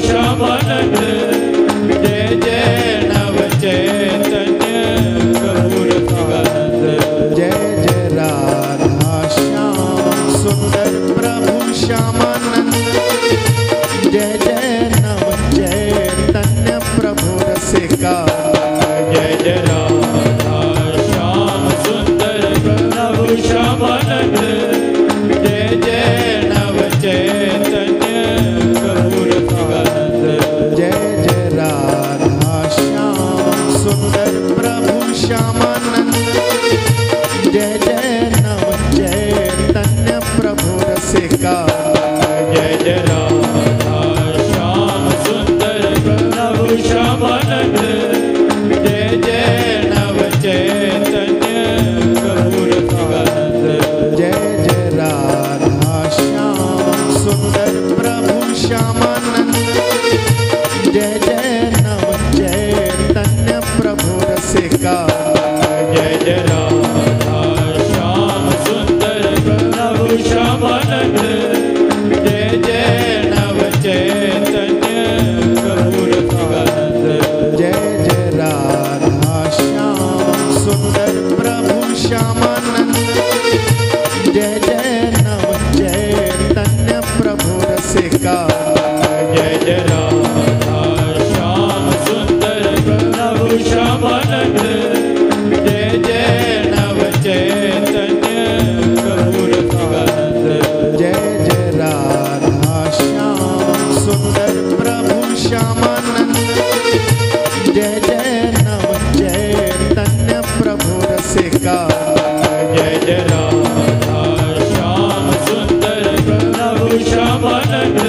श्यामानंद जय जय नव चैतन्य प्रभु रसिकानंद जय जय राधा श्याम सुंदर प्रभु श्यामानंद जय जय नव चैतन्य प्रभु रसिकानंद जय जय राधा श्याम सुंदर प्रभु श्यामानंद जय जय नव चैतन्य प्रभु रसिकानंद जय जय राधा श्याम सुंदर प्रभु श्यामानंद जय जय नव चैतन्य प्रभु रसिकानंद जय जय राधा श्याम सुंदर प्रभु श्यामानंद जय जय नव चैतन्य प्रभु रसिकानंद जय जय राधा श्याम सुंदर प्रभु श्यामानंद जय जय नव चैतन्य प्रभु रसिकानंद जय जय राधा श्याम सुंदर प्रभु श्यामानंद जय जय नव चैतन्य प्रभु रसिकानंद जय जय राधा श्याम सुंदर प्रभु श्यामानंद जय जय नव चैतन्य प्रभु रसिकानंद जय जय राधा श्याम सुंदर प्रभु श्यामानंद जय जय नव चैतन्य प्रभु रसिकानंद जय जय राधा श्याम सुंदर प्रभु श्यामानंद जय जय नव चैतन्य प्रभु रसिकानंद जय जय राधा श्याम सुंदर प्रभु श्यामानंद